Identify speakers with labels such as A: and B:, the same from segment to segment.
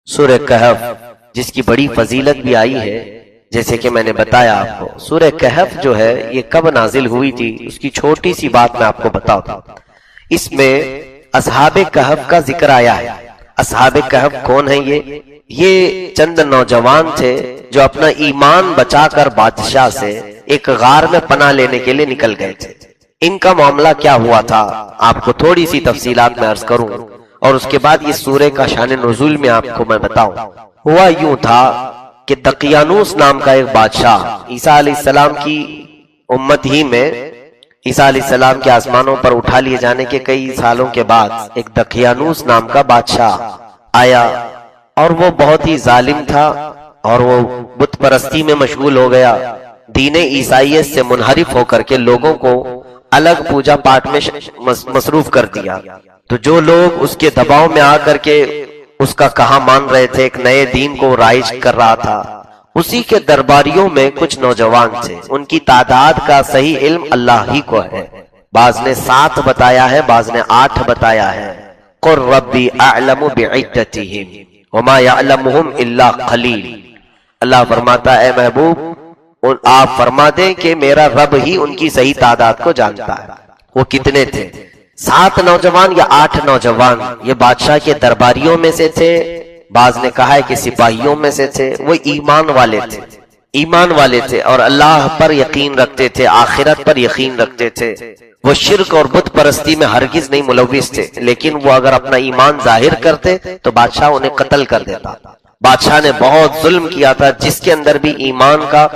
A: سورہ کہف جس کی بڑی فضیلت بھی آئی ہے، جیسے کہ میں نے بتایا آپ کو، سورہ کہف جو ہے یہ کب نازل ہوئی تھی اس کی چھوٹی سی بات میں آپ کو بتاؤں۔ اس میں اصحاب کہف کا ذکر آیا ہے۔ اصحاب کہف کون ہیں؟ یہ چند نوجوان تھے جو اپنا ایمان بچا کر بادشاہ سے ایک غار میں پناہ لینے کے لیے نکل گئے تھے۔ ان کا معاملہ کیا ہوا تھا آپ کو تھوڑی سی تفصیلات میں عرض کروں، اور اس کے بعد اس سورہ کا شان نزول میں آپ کو میں بتاؤں۔ ہوا یوں تھا کہ دقیانوس نام کا ایک بادشاہ، عیسیٰ علیہ السلام کی امت ہی میں، عیسیٰ علیہ السلام کے آسمانوں پر اٹھا لیے جانے کے کئی سالوں کے بعد ایک دقیانوس نام کا بادشاہ آیا، اور وہ بہت ہی ظالم تھا، اور وہ بت پرستی میں مشغول ہو گیا، دین عیسائیت سے منحرف ہو کر کے لوگوں کو الگ پوجا پاٹ میں مصروف کر دیا۔ تو جو لوگ اس کے دباؤ میں آ کر کے اس کا کہا مان رہے تھے، ایک نئے دین کو رائج کر رہا تھا، اسی کے درباریوں میں کچھ نوجوان تھے۔ ان کی تعداد کا صحیح علم اللہ ہی کو ہے، بعض نے 7 بتایا ہے، بعض نے 8 بتایا ہے۔ قُلْ رَبِّي أَعْلَمُ بِعِدَّتِهِمْ وَمَا يَعْلَمُهُمْ إِلَّا قَلِيلٌ۔ اللہ فرماتا ہے اے محبوب آپ فرما دیں کہ میرا رب ہی ان کی صحیح تعداد کو جانتا ہے۔ وہ کتنے تھے؟ 7 نوجوان یا 8 نوجوان؟ یہ بادشاہ کے درباریوں میں سے تھے، بعض نے کہا ہے کہ سپاہیوں میں سے تھے۔ وہ ایمان والے تھے، ایمان والے تھے، اور اللہ پر یقین رکھتے تھے، آخرت پر یقین رکھتے تھے۔ وہ شرک اور بت پرستی میں ہرگز نہیں ملوث تھے، لیکن وہ اگر اپنا ایمان ظاہر کرتے تو بادشاہ انہیں قتل کر دیتا۔ بادشاہ نے بہت ظلم کیا تھا، جس کے اندر بھی ایمان کا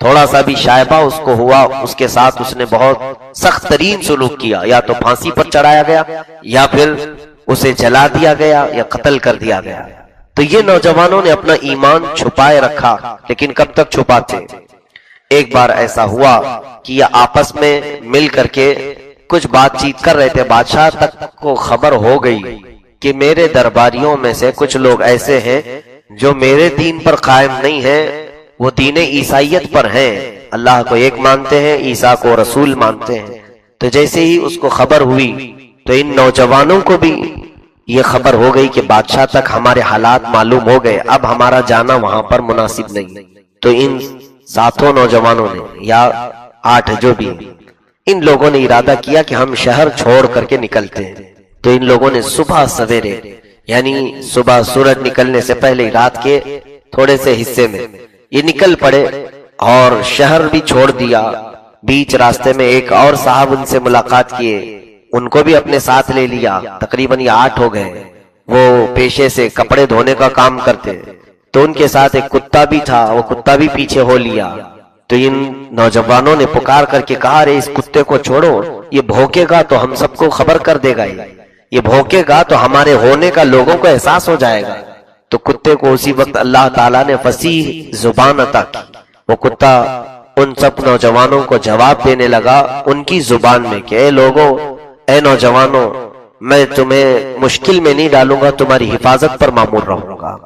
A: تھوڑا سا بھی شائبہ اس کو ہوا، اس کے ساتھ اس نے بہت سخت ترین سلوک کیا، یا تو پھانسی پر چڑھایا گیا، یا پھر اسے جلا دیا گیا، یا قتل کر دیا گیا۔ تو یہ نوجوانوں نے اپنا ایمان چھپائے رکھا، لیکن کب تک چھپاتے؟ ایک بار ایسا ہوا کہ یہ آپس میں مل کر کے کچھ بات چیت کر رہے تھے، بادشاہ تک کو خبر ہو گئی کہ میرے درباریوں میں سے کچھ لوگ ایسے ہیں جو میرے دین پر قائم نہیں ہیں، وہ دین عیسائیت پر ہیں، اللہ کو ایک مانتے ہیں، عیسیٰ کو رسول مانتے ہیں۔ تو جیسے ہی اس کو خبر ہوئی تو ان نوجوانوں کو بھی یہ خبر ہو گئی کہ بادشاہ تک ہمارے حالات معلوم ہو گئے، اب ہمارا جانا وہاں پر مناسب نہیں۔ تو ان 7 نوجوانوں نے یا 8 جو بھی، ان لوگوں نے ارادہ کیا کہ ہم شہر چھوڑ کر کے نکلتے ہیں۔ تو ان لوگوں نے صبح سویرے، یعنی صبح سورج نکلنے سے پہلے رات کے تھوڑے سے حصے میں یہ نکل پڑے اور شہر بھی چھوڑ دیا۔ بیچ راستے میں ایک اور صاحب ان سے ملاقات کیے، ان کو بھی اپنے ساتھ لے لیا، تقریباً یہ 8 ہو گئے۔ وہ پیشے سے کپڑے دھونے کا کام کرتے، تو ان کے ساتھ ایک کتا بھی تھا، وہ کتا بھی پیچھے ہو لیا۔ تو ان نوجوانوں نے پکار کر کے کہا ارے اس کتے کو چھوڑو، یہ بھوکے گا تو ہم سب کو خبر کر دے گا، یہ بھوکے گا تو ہمارے ہونے کا لوگوں کو احساس ہو جائے گا۔ تو کتے کو اسی وقت اللہ تعالیٰ نے فصیح زبان عطا کی، وہ کتا ان سب نوجوانوں کو جواب دینے لگا ان کی زبان میں کہ اے لوگوں، اے نوجوانوں، میں تمہیں مشکل میں نہیں ڈالوں گا، تمہاری حفاظت پر مامور رہوں گا۔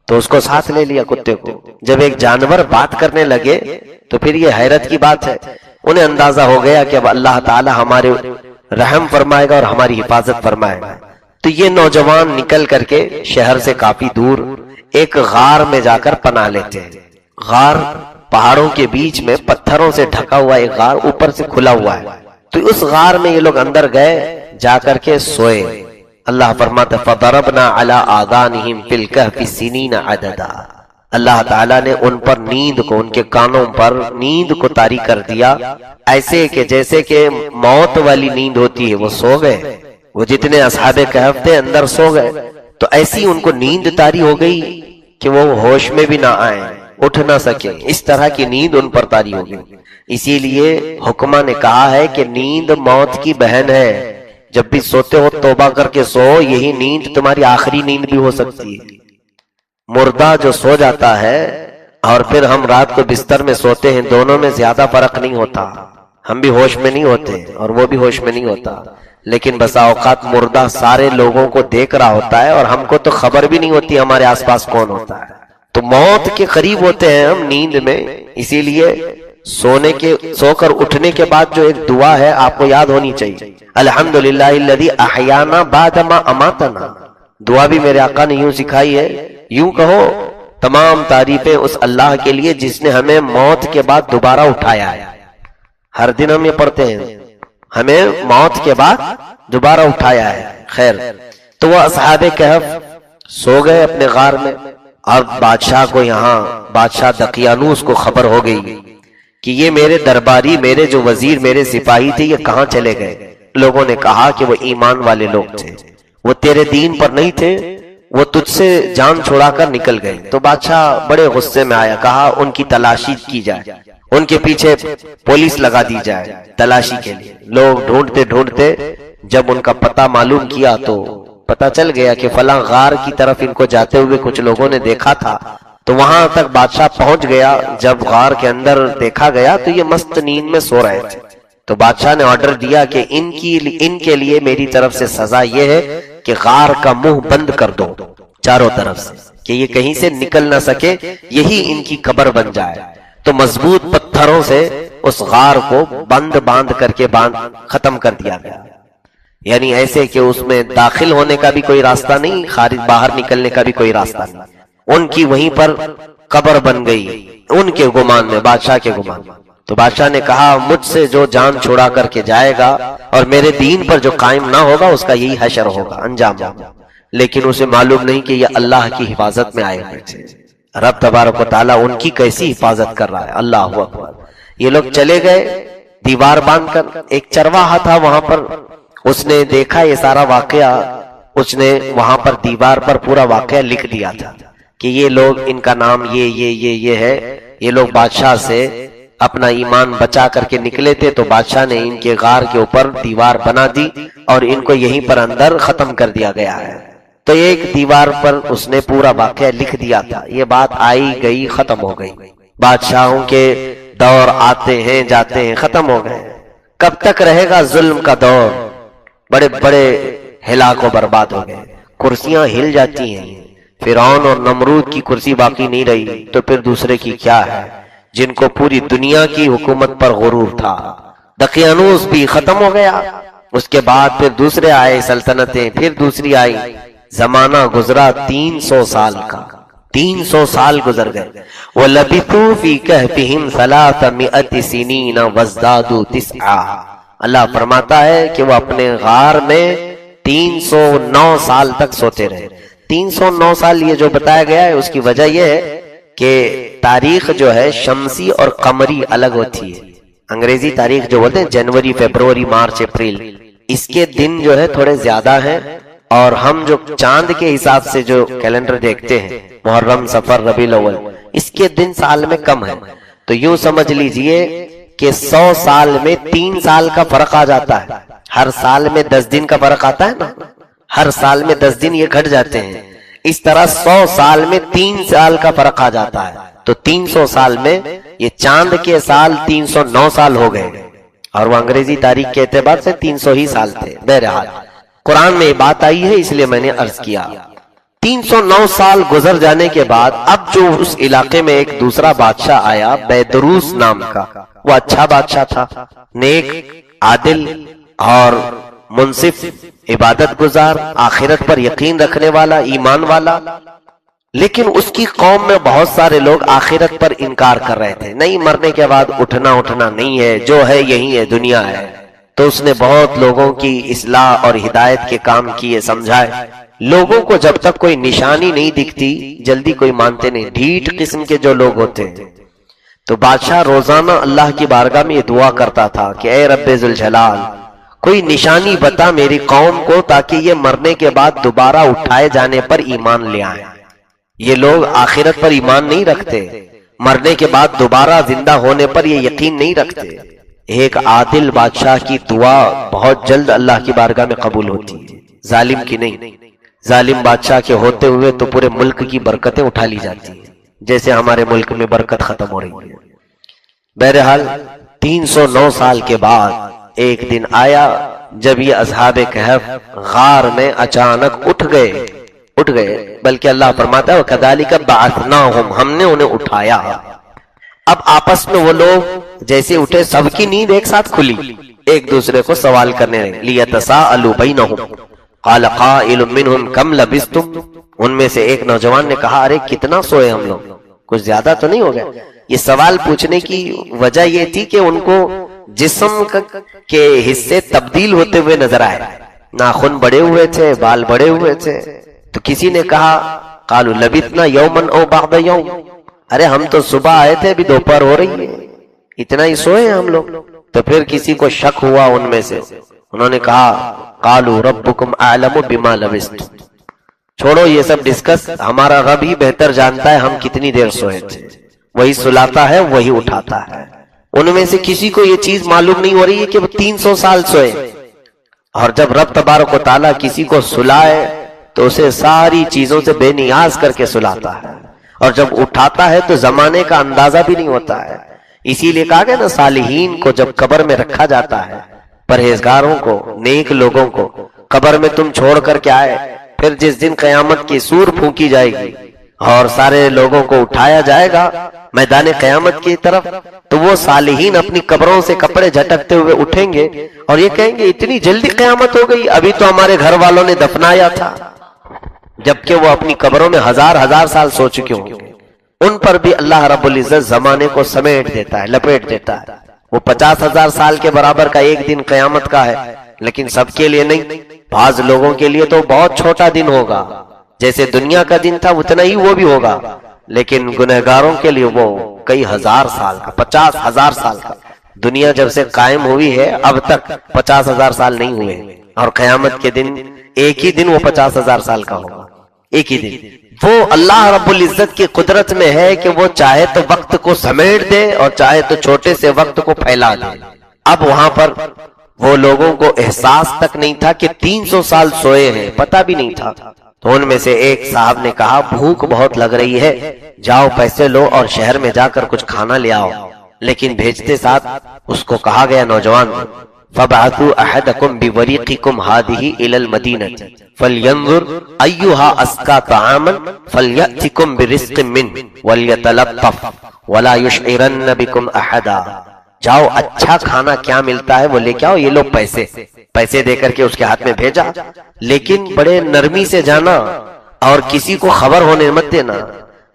A: تو اس کو ساتھ لے لیا کتے کو۔ جب ایک جانور بات کرنے لگے تو پھر یہ حیرت کی بات ہے، انہیں اندازہ ہو گیا کہ اب اللہ تعالیٰ ہمارے رحم فرمائے گا اور ہماری حفاظت فرمائے گا۔ تو یہ نوجوان نکل کر کے شہر سے کافی دور ایک غار میں جا کر پناہ لیتے ہیں۔ غار پہاڑوں کے بیچ میں پتھروں سے ڈھکا ہوا ایک غار، اوپر سے کھلا ہوا ہے۔ تو اس غار میں یہ لوگ اندر گئے، جا کر کے سوئے۔ اللہ فرماتا فَضَرَبْنَا عَلَىٰ آذَانِهِمْ فِي الْكَهْفِ سِنِينَ عَدَدًا۔ اللہ تعالیٰ نے ان پر نیند کو، ان کے کانوں پر نیند کو طاری کر دیا، ایسے کہ جیسے کہ موت والی نیند ہوتی ہے، وہ سو گئے۔ وہ جتنے اصحاب کہف تھے اندر سو گئے، تو ایسی ان کو نیند طاری ہو گئی کہ وہ ہوش میں بھی نہ آئیں، اٹھ نہ سکیں، اس طرح کی نیند ان پر طاری ہو گئی۔ اسی لیے حکمہ نے کہا ہے کہ نیند موت کی بہن ہے، جب بھی سوتے ہو توبہ کر کے سو، یہی نیند تمہاری آخری نیند بھی ہو سکتی ہے۔ مردہ جو سو جاتا ہے اور پھر ہم رات کو بستر میں سوتے ہیں، دونوں میں زیادہ فرق نہیں ہوتا، ہم بھی ہوش میں نہیں ہوتے اور وہ بھی ہوش میں نہیں ہوتا، لیکن بسا اوقات مردہ سارے لوگوں کو دیکھ رہا ہوتا ہے اور ہم کو تو خبر بھی نہیں ہوتی ہمارے آس پاس کون ہوتا ہے۔ تو موت کے قریب ہوتے ہیں ہم نیند میں، اسی لیے سو کر اٹھنے کے بعد جو ایک دعا ہے آپ کو یاد ہونی چاہیے، الحمدللہ الذی احیانا بعد ما اماتنا۔ دعا بھی میرے آقا نے یوں سکھائی ہے یوں کہو تمام تعریفیں اس اللہ کے لیے جس نے ہمیں موت کے بعد دوبارہ اٹھایا ہے. ہر دن ہم یہ پڑھتے ہیں ہمیں موت کے بعد دوبارہ اٹھایا ہے. خیر، تو وہ اصحاب کہف سو گئے اپنے غار میں. اب بادشاہ کو یہاں بادشاہ دقیانوس کو خبر ہو گئی کہ یہ میرے درباری، میرے جو وزیر، میرے سپاہی تھے، یہ کہاں چلے گئے. لوگوں نے کہا کہ وہ ایمان والے لوگ تھے، وہ تیرے دین پر نہیں تھے، وہ تجھ سے جان چھڑا کر نکل گئے. تو بادشاہ بڑے غصے میں آیا، کہا ان کی تلاشی کی جائے، ان کے پیچھے پولیس لگا دی جائے تلاشی کے لیے. لوگ ڈھونڈتے ڈھونڈتے جب ان کا پتہ معلوم کیا تو پتہ چل گیا کہ فلاں غار کی طرف ان کو جاتے ہوئے کچھ لوگوں نے دیکھا تھا. تو وہاں تک بادشاہ پہنچ گیا. جب غار کے اندر دیکھا گیا تو یہ مست نیند میں سو رہے تھے. تو بادشاہ نے آرڈر دیا کہ ان کے لیے میری طرف سے سزا یہ ہے کہ غار کا منہ بند کر دو چاروں طرف سے، کہ یہ کہیں سے نکل نہ سکے، یہی ان کی قبر بن جائے. تو مضبوط پتھروں سے اس غار کو باندھ کر کے ختم کر دیا گیا. یعنی ایسے کہ اس میں داخل ہونے کا بھی کوئی راستہ نہیں، خارج باہر نکلنے کا بھی کوئی راستہ نہیں. ان کی وہیں پر قبر بن گئی ان کے گمان میں، بادشاہ کے گمان میں. تو بادشاہ نے کہا مجھ سے جو جان چھڑا کر کے جائے گا اور میرے دین پر جو قائم نہ ہوگا اس کا یہی حشر ہوگا، انجام ہوگا. لیکن اسے معلوم نہیں کہ یہ اللہ کی حفاظت میں آئے ہوئے تھے. رب تبارک و تعالیٰ ان کی کیسی حفاظت کر رہا ہے. اللہ اکبر. یہ لوگ چلے گئے دیوار باندھ کر. ایک چرواہا تھا وہاں پر، اس نے دیکھا یہ سارا واقعہ، اس نے وہاں پر دیوار پر پورا واقعہ لکھ دیا تھا کہ یہ لوگ، ان کا نام یہ ہے. یہ لوگ بادشاہ سے اپنا ایمان بچا کر کے نکلے تھے. تو بادشاہ نے ان کے غار کے اوپر دیوار بنا دی اور ان کو یہیں پر اندر ختم کر دیا گیا ہے. تو ایک دیوار پر اس نے پورا واقعہ لکھ دیا تھا. یہ بات آئی گئی ختم ہو گئی. بادشاہوں کے دور آتے ہیں جاتے ہیں، ختم ہو گئے. کب تک رہے گا ظلم کا دور؟ بڑے بڑے ہلاک و برباد ہو گئے. کرسیاں ہل جاتی ہیں. فرعون اور نمرود کی کرسی باقی نہیں رہی تو پھر دوسرے کی کیا ہے، جن کو پوری دنیا کی حکومت پر غرور تھا. دقیانوس بھی ختم ہو گیا. اس کے بعد پھر دوسرے آئے سلطنتیں، پھر دوسری آئی. زمانہ گزرا 300 سال کا. 300 سال گزر گئے. وَلَبِثُوا فِي كَهْفِهِمْ 300 سِنِينَ وَازْدَادُوا 9. اللہ فرماتا ہے کہ وہ اپنے غار میں 309 سال تک سوتے رہے. 309 سال یہ جو بتایا گیا ہے اس کی وجہ یہ ہے کہ تاریخ جو ہے شمسی اور قمری الگ ہوتی ہے. انگریزی تاریخ جو بولتے ہیں جنوری، فیبروری، مارچ، اپریل، اس کے دن جو ہے تھوڑے زیادہ ہیں. اور ہم جو چاند کے حساب سے جو کیلنڈر دیکھتے ہیں، محرم، صفر، ربیع الاول، اس کے دن سال میں کم ہے. تو یوں سمجھ لیجئے کہ 100 سال میں 3 سال کا فرق آ جاتا ہے. ہر سال میں 10 دن کا فرق آتا ہے نا، ہر سال میں 10 دن یہ گھٹ جاتے ہیں. اس طرح 100 سال میں 3 سال کا فرق آ جاتا ہے. تو 300 سال میں یہ چاند کے سال 309 سال ہو گئے اور وہ انگریزی تاریخ کے اعتبار سے 300 ہی سال تھے. بہرحال قرآن میں یہ بات آئی ہے اس لیے میں نے عرض کیا. 309 سال گزر جانے کے بعد اب جو اس علاقے میں ایک دوسرا بادشاہ آیا بیدروس نام کا، وہ اچھا بادشاہ تھا، نیک، عادل اور منصف، عبادت گزار، آخرت پر یقین رکھنے والا، ایمان والا. لیکن اس کی قوم میں بہت سارے لوگ آخرت پر انکار کر رہے تھے. نہیں، مرنے کے بعد اٹھنا نہیں ہے، جو ہے یہی ہے، دنیا ہے. تو اس نے بہت لوگوں کی اصلاح اور ہدایت کے کام کیے، سمجھائے. لوگوں کو جب تک کوئی نشانی نہیں دکھتی جلدی کوئی مانتے نہیں، ڈھیٹ قسم کے جو لوگ ہوتے ہیں. تو بادشاہ روزانہ اللہ کی بارگاہ میں یہ دعا کرتا تھا کہ اے رب ذوالجلال، کوئی نشانی بتا میری قوم کو تاکہ یہ مرنے کے بعد دوبارہ اٹھائے جانے پر ایمان لے آئیں. یہ لوگ آخرت پر ایمان نہیں رکھتے، مرنے کے بعد دوبارہ زندہ ہونے پر یہ یقین نہیں رکھتے. ایک عادل بادشاہ کی دعا بہت جلد اللہ کی بارگاہ میں قبول ہوتی ہے، ظالم کی نہیں. ظالم بادشاہ کے ہوتے ہوئے تو پورے ملک کی برکتیں اٹھا لی جاتی ہیں، جیسے ہمارے ملک میں برکت ختم ہو رہی ہے. بہرحال 309 سال کے بعد ایک دن آیا جب یہ اصحاب کہف غار میں اچانک اٹھ گئے. بلکہ اللہ فرماتا ہے وَكَذَلِكَ بَعَثْنَاهُمْ، ہم نے انہیں اٹھایا. اب آپس میں وہ لوگ جیسے اٹھے، سب کی نیند ایک ساتھ کھلی، ایک دوسرے کو سوال کرنے لگے. لِيَتَسَاءَلُوا بَيْنَهُمْ، قال قائل منهم کم لبثتم، ان میں سے ایک نوجوان نے کہا ارے کتنا سوئے ہم لوگ، کچھ زیادہ تو نہیں ہو گیا؟ یہ سوال پوچھنے کی وجہ یہ تھی کہ ان کو جسم کے حصے تبدیل ہوتے ہوئے نظر آئے، ناخن بڑے ہوئے تھے، بال بڑے ہوئے تھے۔ تو کسی نے کہا قالوا لبثنا یوما او بعض یوم، ارے ہم تو صبح آئے تھے، ابھی دوپہر ہو رہی ہے، اتنا ہی سوئے ہیں ہم لوگ۔ تو پھر کسی کو شک ہوا ان میں سے، انہوں نے کہا قالوا ربکم اعلم بما لبثتم، چھوڑو یہ سب ڈسکس، ہمارا رب ہی بہتر جانتا ہے ہم کتنی دیر سوئے تھے، وہی سلاتا ہے وہی اٹھاتا ہے۔ ان میں سے کسی کو یہ چیز معلوم نہیں ہو رہی ہے کہ وہ 300 سال سوئے، اور جب رب تبارک و تعالیٰ کسی کو سلائے تو اسے ساری چیزوں سے بے نیاز کر کے سلاتا ہے، اور جب اٹھاتا ہے تو زمانے کا اندازہ بھی نہیں ہوتا ہے۔ اسی لیے کہا گیا نا صالحین کو جب قبر میں رکھا جاتا ہے، پرہیزگاروں کو، نیک لوگوں کو قبر میں تم چھوڑ کر کے آئے، پھر جس دن قیامت کی سور پھونکی جائے گی اور سارے لوگوں کو اٹھایا جائے گا میدان قیامت کی طرف، تو وہ صالحین اپنی قبروں سے کپڑے جھٹکتے ہوئے اٹھیں گے اور یہ کہیں گے اتنی جلدی قیامت ہو گئی، ابھی تو ہمارے گھر والوں نے دفنایا تھا، جبکہ وہ اپنی قبروں میں ہزار ہزار سال سو چکے ہوں گے۔ ان پر بھی اللہ رب العزت زمانے کو سمیٹ دیتا ہے، لپیٹ دیتا ہے۔ وہ 50,000 سال کے برابر کا ایک دن قیامت کا ہے، لیکن سب کے لیے نہیں، بعض لوگوں کے لیے تو بہت چھوٹا دن ہوگا، جیسے دنیا کا دن تھا اتنا ہی وہ بھی ہوگا، لیکن گنہگاروں کے لیے وہ کئی ہزار سال کا، 50,000 سال کا۔ دنیا جب سے قائم ہوئی ہے اب تک 50,000 سال نہیں ہوئے، اور قیامت کے دن ایک ہی دن وہ 50,000 سال کا ہوگا، ایک ہی دن۔ وہ اللہ رب العزت کی قدرت میں ہے کہ وہ چاہے تو وقت کو سمیٹ دے اور چاہے تو چھوٹے سے وقت کو پھیلا دے۔ اب وہاں پر وہ لوگوں کو احساس تک نہیں تھا کہ 300 سال سوئے ہیں، پتہ بھی نہیں تھا۔ تو ان میں سے ایک صاحب نے کہا بھوک بہت لگ رہی ہے، جاؤ پیسے لو اور شہر میں جا کر کچھ کھانا لے آؤ۔ لیکن بھیجتے ساتھ اس کو کہا گیا نوجوان فَبَعَثُوا أَحَدَكُمْ بِوَرِيقِكُمْ هَذِهِ إِلَى الْمَدِينَةِ فَلْيَنظُرْ أَيُّهَا أَزْكَىٰ طَعَامًا فَلْيَأْتِكُمْ بِرِزْقٍ مِّنْهُ وَلْيَتَلَطَّفْ وَلَا يُشْعِرَنَّ بِكُمْ أَحَدًا، جاؤ اچھا کھانا کیا ملتا ہے وہ لے کے آؤ، یہ لو پیسے دے کر کے اس کے ہاتھ میں بھیجا، لیکن بڑے نرمی سے جانا اور کسی کو خبر ہونے مت دینا،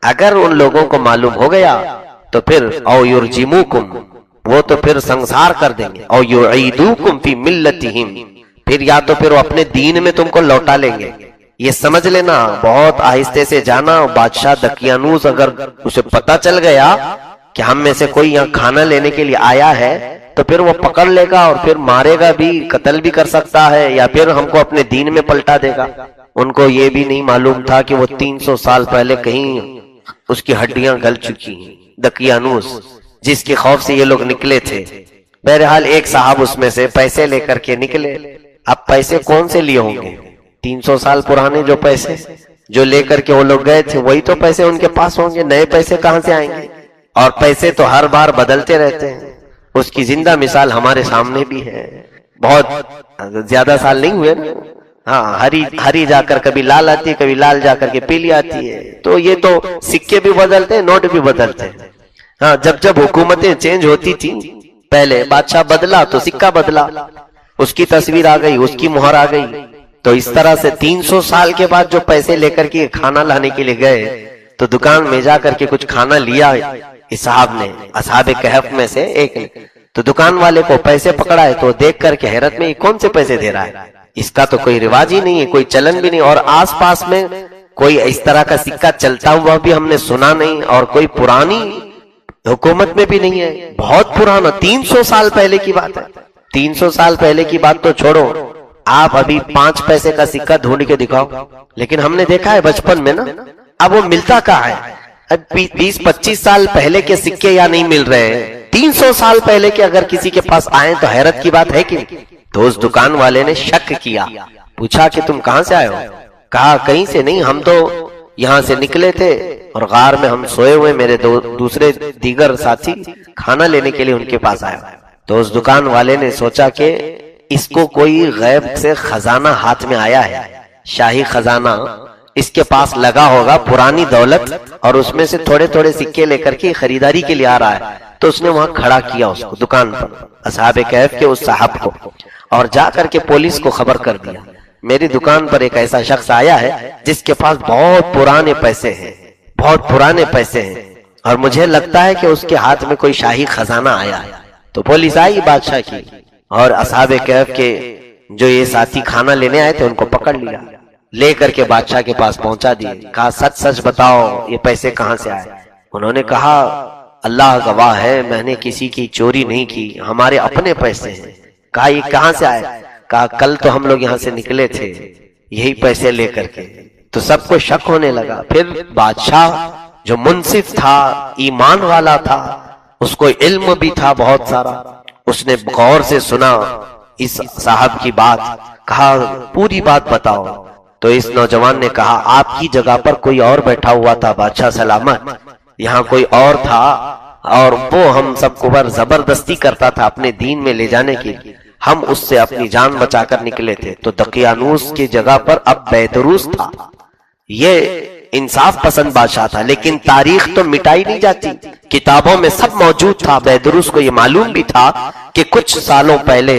A: اگر ان لوگوں کو معلوم ہو گیا تو پھر او یرجموکم، وہ تو پھر سنسار کر دیں گے، او یعیدوکم فی ملتہم، پھر یا تو پھر وہ اپنے دین میں تم کو لوٹا لیں گے۔ یہ سمجھ لینا، بہت آہستہ سے جانا، بادشاہ دقیانوس اگر اسے پتا چل گیا کہ ہم میں سے کوئی یہاں کھانا لینے کے لیے آیا ہے تو پھر وہ پکڑ لے گا اور پھر مارے گا بھی، قتل بھی کر سکتا ہے، یا پھر ہم کو اپنے دین میں پلٹا دے گا۔ ان کو یہ بھی نہیں معلوم تھا کہ وہ 300 سال پہلے کہیں اس کی ہڈیاں گل چکی ہیں، دقیانوس جس کے خوف سے یہ لوگ نکلے تھے۔ بہرحال ایک صاحب اس میں سے پیسے لے کر کے نکلے۔ اب پیسے کون سے لیے ہوں گے؟ 300 سال پرانے جو پیسے جو لے کر کے وہ لوگ گئے تھے وہی تو پیسے ان کے پاس ہوں گے، نئے پیسے کہاں سے آئیں گے؟ اور پیسے تو ہر بار بدلتے رہتے ہیں، اس کی زندہ مثال ہمارے سامنے بھی ہے۔ بہت زیادہ سال نہیں ہوئے نا، ہاں، ہری جا کر کبھی لال آتی ہے، کبھی لال جا کر کے پیلی آتی ہے، تو یہ تو سکے بھی بدلتے ہیں، نوٹ بھی بدلتے ہیں۔ ہاں، جب حکومتیں چینج ہوتی تھی، پہلے بادشاہ بدلا تو سکہ بدلا، اس کی تصویر آ گئی، اس کی مہر آ گئی۔ تو اس طرح سے 300 سال کے بعد جو پیسے لے کر کے کھانا لانے کے لیے گئے تو دکان میں جا کر کے کچھ کھانا لیا اس صاحب نے، اصحاب کہف میں سے ایک نے، تو دکان والے کو پیسے پکڑائے تو دیکھ کر کے حیرت میں یہ کون سے پیسے دے رہا ہے، اس کا تو کوئی رواج ہی نہیں ہے، کوئی چلن بھی نہیں، اور آس پاس میں کوئی اس طرح کا سکہ چلتا ہوا بھی ہم نے سنا نہیں، اور کوئی پرانی حکومت میں بھی نہیں ہے، بہت پرانا 300 سال پہلے کی بات ہے۔ 300 سال پہلے کی بات تو چھوڑو، آپ ابھی 5 پیسے کا سکہ ڈھونڈ کے دکھاؤ، لیکن ہم نے دیکھا ہے بچپن میں نا، اب وہ ملتا کہاں ہے؟ 20-25 سال پہلے کے سکے یا نہیں مل رہے ہیں، 300 سال پہلے کے اگر کسی کے پاس آئیں تو حیرت کی بات ہے کہ تو اس دکان والے نے شک کیا، پوچھا کہ تم کہاں سے آئے ہو؟ کہا کہیں سے نہیں، ہم تو یہاں سے نکلے تھے اور غار میں ہم سوئے ہوئے، میرے دوسرے دیگر ساتھی کھانا لینے کے لیے ان کے پاس آئے۔ تو اس دکان والے نے سوچا کہ اس کو کوئی غیب سے خزانہ ہاتھ میں آیا ہے، شاہی خزانہ اس کے پاس لگا ہوگا، پرانی دولت، اور اس میں سے تھوڑے تھوڑے سکے لے کر کے خریداری کے لیے آ رہا ہے۔ تو اس نے وہاں کھڑا کیا اس کو دکان پر، اصحاب کہف کے اس صاحب کو، اور جا کر کے پولیس کو خبر کر دیا۔ میری دکان پر ایک ایسا شخص آیا ہے جس کے پاس بہت پرانے پیسے ہیں، بہت پرانے پیسے ہیں، اور مجھے لگتا ہے کہ اس کے ہاتھ میں کوئی شاہی خزانہ آیا ہے۔ تو پولیس آئی بادشاہ کی، اور اصحاب کہف کے جو یہ ساتھی کھانا لینے آئے تھے ان کو پکڑ لیا، لے کر کے بادشاہ کے پاس پہنچا دیے۔ کہا سچ سچ بتاؤ یہ پیسے کہاں سے آئے؟ انہوں نے کہا اللہ گواہ ہے میں نے کسی کی چوری نہیں کی، ہمارے اپنے پیسے ہیں۔ کہا یہ کہاں سے آئے؟ کہا کل تو ہم لوگ یہاں سے نکلے تھے یہی پیسے لے کر کے۔ تو سب کو شک ہونے لگا۔ پھر بادشاہ جو منصف تھا، ایمان والا تھا، اس کو علم بھی تھا بہت سارا، اس نے غور سے سنا اس صاحب کی بات، کہا پوری بات بتاؤ۔ تو اس نوجوان نے کہا آپ کی جگہ پر کوئی اور بیٹھا ہوا تھا بادشاہ سلامت، یہاں کوئی اور تھا اور وہ ہم سب کو پر زبردستی کرتا تھا اپنے دین میں لے جانے کی، ہم اس سے اپنی جان بچا کر نکلے تھے۔ تو دقیانوس کی جگہ پر اب بیدروس تھا۔ یہ انصاف پسند بادشاہ تھا، لیکن تاریخ تو مٹائی نہیں جاتی، کتابوں میں سب موجود تھا۔ بیدروس کو یہ معلوم بھی تھا کہ کچھ سالوں پہلے،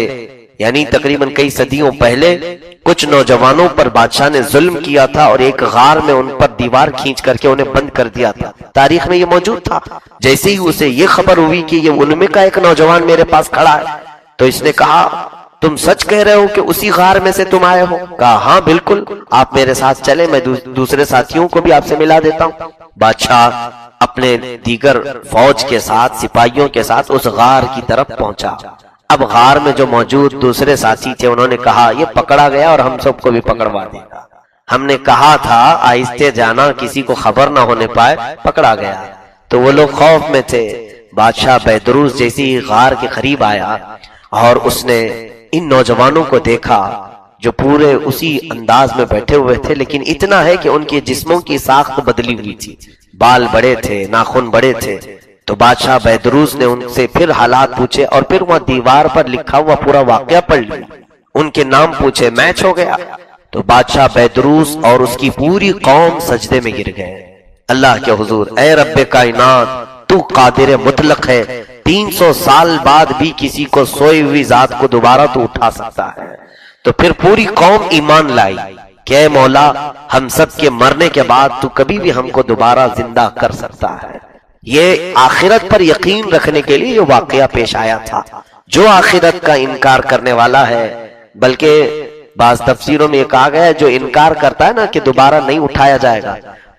A: یعنی تقریباً کئی صدیوں پہلے، کچھ نوجوانوں پر بادشاہ نے ظلم کیا تھا اور ایک غار میں ان پر دیوار کھینچ کر کے انہیں بند کر دیا تھا۔ تاریخ میں یہ موجود تھا۔ جیسے ہی اسے یہ خبر ہوئی کہ یہ ان میں کا ایک نوجوان میرے پاس کھڑا ہے، تو اس نے کہا تم سچ کہہ رہے ہو کہ اسی غار میں سے تم آئے ہو؟ کہا ہاں بالکل، آپ میرے ساتھ چلے، میں دوسرے ساتھیوں کو بھی آپ سے ملا دیتا ہوں۔ بادشاہ اپنے دیگر فوج کے ساتھ، سپاہیوں کے ساتھ اس غار کی طرف پہنچا۔ اب غار میں جو موجود دوسرے ساتھی تھے انہوں نے کہا یہ پکڑا گیا اور ہم سب کو بھی پکڑوا دے گا، ہم نے کہا تھا آہستہ جانا کسی کو خبر نہ ہونے پائے، پکڑا گیا۔ تو وہ لوگ خوف میں تھے۔ بادشاہ بیدروس جیسی غار کے قریب آیا اور اس نے ان نوجوانوں کو دیکھا جو پورے اسی انداز میں بیٹھے ہوئے تھے، لیکن اتنا ہے کہ ان کے جسموں کی ساخت بدلی ہوئی تھی، بال بڑے تھے، ناخن بڑے تھے۔ تو بادشاہ بیدروس نے ان سے پھر حالات پوچھے اور پھر وہاں دیوار پر لکھا ہوا پورا واقعہ پڑھ لیا، ان کے نام پوچھے، میچ ہو گیا۔ تو بادشاہ بیدروس اور اس کی پوری قوم سجدے میں گر گئے اللہ کے حضور۔ اے رب کائنات تو قادر مطلق ہے، 300 سال بعد بھی کسی کو سوئی ہوئی ذات کو دوبارہ تو اٹھا سکتا ہے۔ تو پھر پوری قوم ایمان لائی کہ اے مولا ہم سب کے مرنے کے بعد تو کبھی بھی ہم کو دوبارہ زندہ کر سکتا ہے۔ یہ آخرت پر یقین رکھنے کے لیے یہ واقعہ پیش آیا تھا۔ جو آخرت کا انکار کرنے والا ہے، بلکہ بعض تفسیروں میں یہ کہا گیا ہے جو انکار کرتا ہے نا کہ دوبارہ نہیں اٹھایا جائے گا،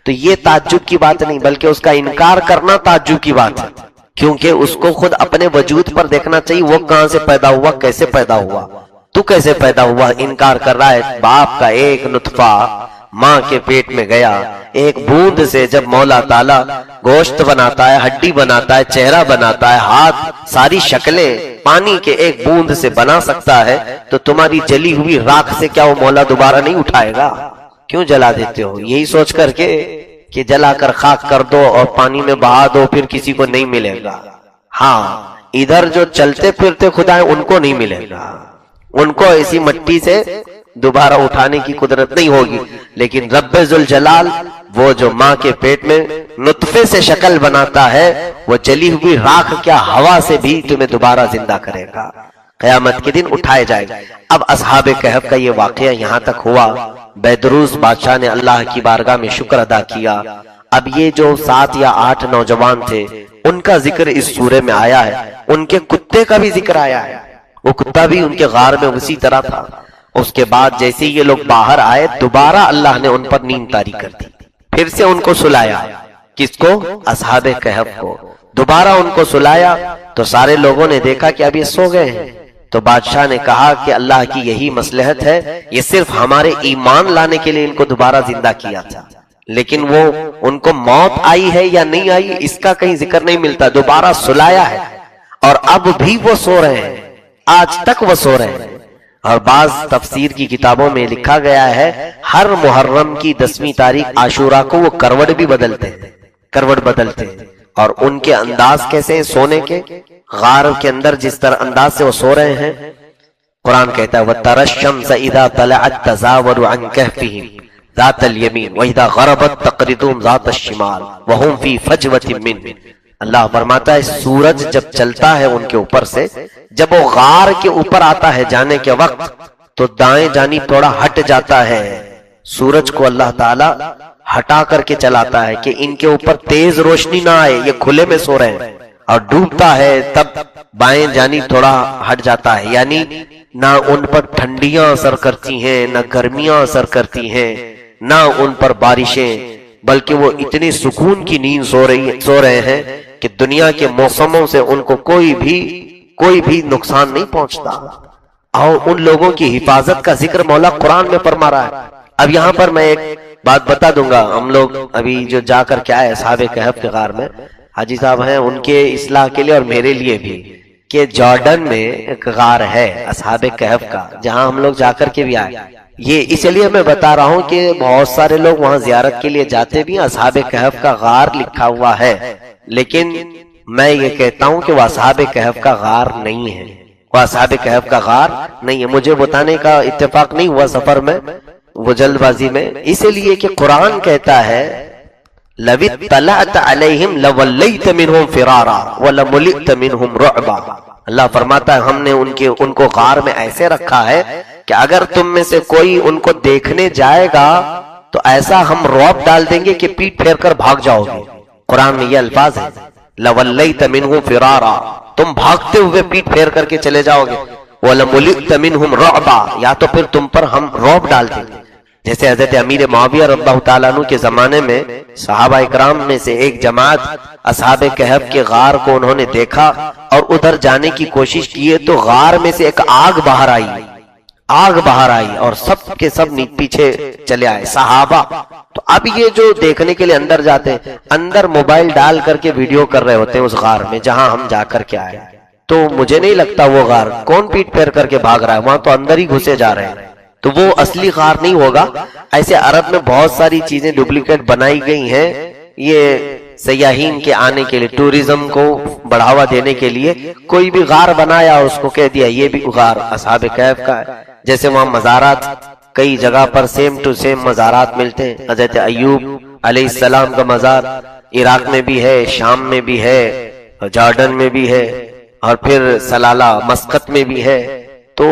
A: تو یہ تعجب کی بات نہیں بلکہ اس کا انکار کرنا تعجب کی بات ہے، کیونکہ اس کو خود اپنے وجود پر دیکھنا چاہیے وہ کہاں سے پیدا ہوا، کیسے پیدا ہوا، تو کیسے پیدا ہوا۔ انکار کر رہا ہے باپ کا ایک نطفہ ماں کے پیٹ میں گیا، ایک بوند سے جب مولا تعالیٰ گوشت بناتا ہے، ہڈی بناتا ہے، چہرہ بناتا ہے، ہاتھ، ساری شکلیں پانی کے ایک بوند سے بنا سکتا ہے، تو تمہاری جلی ہوئی راکھ سے کیا وہ مولا دوبارہ نہیں اٹھائے گا؟ کیوں جلا دیتے ہو؟ یہی سوچ کر کے کہ جلا کر خاک کر دو اور پانی میں بہا دو پھر کسی کو نہیں ملے گا۔ ہاں ادھر جو چلتے پھرتے خدا ہیں ان کو نہیں ملے گا، ان کو ایسی مٹی سے دوبارہ اٹھانے کی قدرت نہیں ہوگی، لیکن رب ذوالجلال وہ جو ماں کے پیٹ میں نطفے سے شکل بناتا ہے، وہ جلی ہوئی راکھ کیا ہوا سے بھی تمہیں دوبارہ زندہ کرے گا، قیامت کے دن اٹھائے جائے گا۔ اب اصحاب کہف کا یہ واقعہ یہاں تک ہوا۔ بیدروس بادشاہ نے اللہ کی بارگاہ میں شکر ادا کیا۔ اب یہ جو 7 یا 8 نوجوان تھے ان کا ذکر اس سورے میں آیا ہے، ان کے کتے کا بھی ذکر آیا ہے، وہ کتا بھی ان کے غار میں اسی طرح تھا۔ اس کے بعد جیسے یہ لوگ باہر آئے دوبارہ اللہ نے ان پر نیند طاری کر دی، پھر سے ان کو سلایا۔ کس کو؟ اصحاب کہف کو دوبارہ ان کو سلایا۔ تو سارے لوگوں نے دیکھا کہ اب یہ سو گئے ہیں، تو بادشاہ نے کہا کہ اللہ کی یہی مصلحت ہے، یہ صرف ہمارے ایمان لانے کے لیے ان کو دوبارہ زندہ کیا تھا، لیکن وہ ان کو موت آئی ہے یا نہیں آئی اس کا کہیں ذکر نہیں ملتا، دوبارہ سلایا ہے اور اب بھی وہ سو رہے ہیں، آج تک وہ سو رہے ہیں۔ اور بعض تفسیر کی کتابوں میں لکھا گیا ہے ہر محرم کی 10ویں تاریخ عاشورہ کو وہ کروٹ بھی بدلتے ہیں، کروٹ بدلتے ہیں۔ اور ان کے انداز کیسے ہیں سونے کے؟ غار کے اندر جس طرح انداز سے وہ سو رہے ہیں، قرآن کہتا ہے وَتَرَى الشَّمْسَ إِذَا طَلَعَتْ تَزَاوَرُ عَنْ كَهْفِهِمْ ذَاتَ الْيَمِينِ وَإِذَا غَرَبَتْ تَقْرِضُهُمْ ذَاتَ الشِّمَالِ وَهُمْ فِي فَجْوَةٍ مِّنْهُ۔ اللہ فرماتا ہے سورج جب چلتا ہے ان کے اوپر سے، جب وہ غار کے اوپر آتا ہے جانے کے وقت، تو دائیں جانب تھوڑا ہٹ جاتا ہے، سورج کو اللہ تعالی ہٹا کر کے چلاتا ہے کہ ان کے اوپر تیز روشنی نہ آئے، یہ کھلے میں سو رہے ہیں، اور ڈوبتا ہے تب بائیں جانب تھوڑا ہٹ جاتا ہے، یعنی نہ ان پر ٹھنڈیاں اثر کرتی ہیں، نہ گرمیاں اثر کرتی ہیں، نہ ان پر بارشیں، بلکہ وہ اتنی سکون کی نیند سو رہے ہیں کہ دنیا کے موسموں سے ان کو کوئی بھی نقصان نہیں پہنچتا، اور ان لوگوں کی حفاظت کا ذکر مولا قرآن میں فرما رہا ہے۔ اب یہاں پر میں ایک بات بتا دوں گا، ہم لوگ ابھی جو جا کر کے آئے اصحاب کہف کے غار میں، حاجی صاحب ہیں، ان کے اصلاح کے لیے اور میرے لیے بھی، کہ جارڈن میں ایک غار ہے اصحاب کہف کا، جہاں ہم لوگ جا کر کے بھی آئے۔ یہ اس لیے میں بتا رہا ہوں کہ بہت سارے لوگ وہاں زیارت کے لیے جاتے بھی، اصحاب کہف کا غار لکھا ہوا ہے، لیکن میں یہ کہتا ہوں کہ وہ اصحاب کہف کا غار نہیں ہے، وہ اصحاب کہف کا غار نہیں ہے۔ مجھے بتانے کا اتفاق نہیں ہوا سفر میں، وہ جلد بازی میں، اس لیے کہ قرآن کہتا ہے لَوِ اطَّلَعْتَ عَلَيْهِمْ لَوَلَّيْتَ مِنْهُمْ فِرَارًا وَلَمُلِئْتَ مِنْهُمْ رُعْبًا۔ اللہ فرماتا ہے ہم نے ان کو غار میں ایسے رکھا ہے کہ اگر تم میں سے کوئی ان کو دیکھنے جائے گا تو ایسا ہم رعب ڈال دیں گے کہ پیٹ پھیر کر بھاگ جاؤ گے۔ قرآن میں یہ الفاظ ہے لَوَلَّيْتَ مِنْهُمْ فِرَارًا، تم بھاگتے ہوئے پیٹ پھیر کر کے چلے جاؤ گے، وَلَمُلِئْتَ مِنْهُمْ رُعْبًا، یا تو پھر تم پر ہم رعب ڈال دیں گے۔ جیسے حضرت امیر معاویہ رضی اللہ تعالیٰ عنہ کے زمانے میں صحابہ اکرام میں سے ایک جماعت اصحاب کہف کے غار کو انہوں نے دیکھا اور ادھر جانے کی کوشش کی تو غار میں سے ایک آگ باہر آئی اور سب کے سب پیچھے چلے آئے صحابہ۔ تو اب یہ جو دیکھنے کے لیے اندر جاتے ہیں، اندر موبائل ڈال کر کے ویڈیو کر رہے ہوتے ہیں اس غار میں جہاں ہم جا کر کے آئے۔ تو مجھے نہیں لگتا وہ غار کون پیٹ پھیر کر کے بھاگ رہا ہے، وہاں تو اندر ہی گھسے جا رہے ہیں، تو وہ اصلی غار نہیں ہوگا۔ ایسے عرب میں بہت ساری چیزیں ڈپلیکیٹ بنائی گئی ہیں، یہ سیاحین کے آنے کے لیے، ٹورزم کو بڑھاوا دینے کے لیے کوئی بھی غار بنایا اور اس کو کہہ دیا یہ بھی غار اصحاب کہف کا ہے۔ جیسے وہاں مزارات کئی جگہ پر سیم ٹو سیم مزارات ملتے ہیں، حضرت ایوب علیہ السلام کا مزار عراق میں بھی ہے، شام میں بھی ہے، جارڈن میں بھی ہے، اور پھر سلالہ مسقط میں بھی ہے۔ تو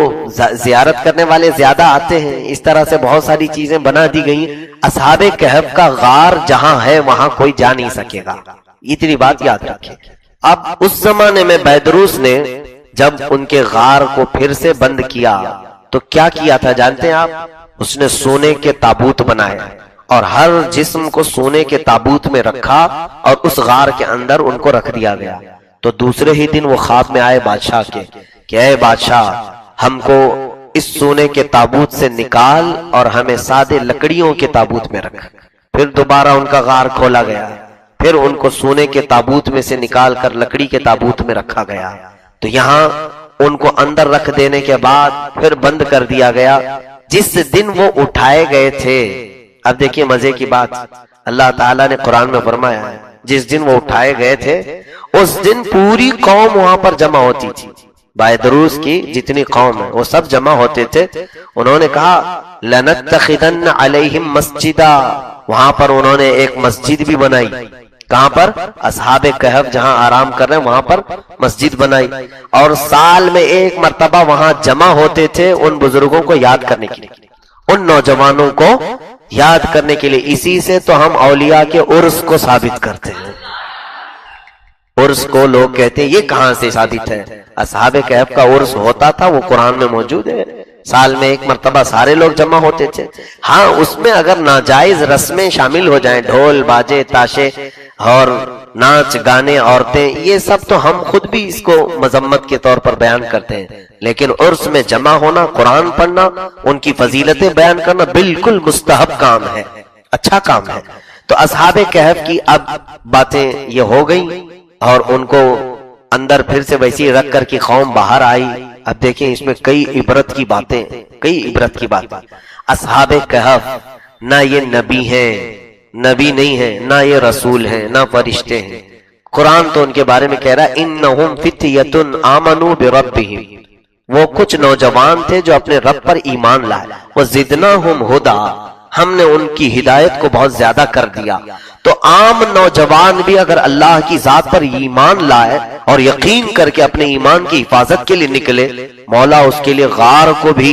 A: زیارت کرنے والے زیادہ آتے ہیں، اس طرح سے بہت ساری چیزیں بنا دی گئی۔ اصحاب کہف کا غار جہاں ہے وہاں کوئی جا نہیں سکے گا، اتنی بات یاد رکھیں۔ اب اس زمانے میں بیدروس نے جب ان کے غار کو پھر سے بند کیا تو کیا کیا تھا جانتے ہیں آپ؟ اس نے سونے کے تابوت بنائے اور ہر جسم کو سونے کے تابوت میں رکھا اور اس غار کے اندر ان کو رکھ دیا گیا۔ تو دوسرے ہی دن وہ خواب میں آئے بادشاہ کے کہ اے بادشاہ، ہم کو اس سونے کے تابوت سے نکال اور ہمیں سادے لکڑیوں کے تابوت میں رکھ۔ پھر دوبارہ ان کا غار کھولا گیا، پھر ان کو سونے کے تابوت میں سے نکال کر لکڑی کے تابوت میں رکھا گیا۔ تو یہاں ان کو اندر رکھ دینے کے بعد پھر بند کر دیا گیا۔ جس دن وہ اٹھائے گئے تھے، اب دیکھیے مزے کی بات، اللہ تعالیٰ نے قرآن میں فرمایا ہے جس دن وہ اٹھائے گئے تھے اس دن پوری قوم وہاں پر جمع ہوتی تھی، بیدروس کی جتنی قوم ہے وہ سب جمع ہوتے تھے۔ انہوں نے کہا لَنَتَّخِذَنَّ عَلَيْهِمْ مَسْجِدًا، وہاں پر انہوں نے ایک مسجد بھی بنائی۔ کہاں پر؟ اصحاب کہف جہاں آرام کر رہے ہیں وہاں پر مسجد بنائی، اور سال میں ایک مرتبہ وہاں جمع ہوتے تھے ان بزرگوں کو یاد کرنے کے لیے، ان نوجوانوں کو یاد کرنے کے لیے۔ اسی سے تو ہم اولیاء کے عرس کو ثابت کرتے ہیں۔ عرس کو لوگ کہتے ہیں یہ کہاں سے ثابت ہے؟ اصحاب کہف کا عرس ہوتا تھا، وہ قرآن میں موجود ہے، سال میں ایک مرتبہ سارے لوگ جمع ہوتے تھے۔ ہاں اس میں اگر ناجائز رسمیں شامل ہو جائیں، ڈھول باجے تاشے اور ناچ گانے عورتیں، یہ سب تو ہم خود بھی اس کو مذمت کے طور پر بیان کرتے ہیں، لیکن عرس میں جمع ہونا، قرآن پڑھنا، ان کی فضیلتیں بیان کرنا بالکل مستحب کام ہے، اچھا کام ہے۔ تو اصحاب کہف کی اب باتیں یہ ہو گئی اور ان کو اندر پھر سے ویسی رکھ کر کی قوم باہر آئی۔ اب دیکھیں اس میں کئی عبرت کی باتیں، کئی عبرت کی باتیں۔ اصحاب کہف نہ یہ نبی ہیں، نبی نہیں ہیں، نہ یہ رسول ہیں، نہ فرشتے ہیں۔ قرآن تو ان کے بارے میں کہہ رہا ہے انہم فتیۃ آمنوا بربہم، وہ کچھ نوجوان تھے جو اپنے رب پر ایمان لائے، وزدناہم ہدی، ہم نے ان کی ہدایت کو بہت زیادہ کر دیا۔ تو عام نوجوان بھی اگر اللہ کی ذات پر ایمان لائے اور یقین کر کے اپنے ایمان کی حفاظت کے لیے نکلے، مولا اس کے لیے غار کو بھی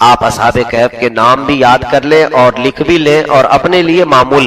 A: آپ اصحاب کہف کے نام بھی یاد کر لیں اور لکھ بھی لیں اور اپنے لیے معمول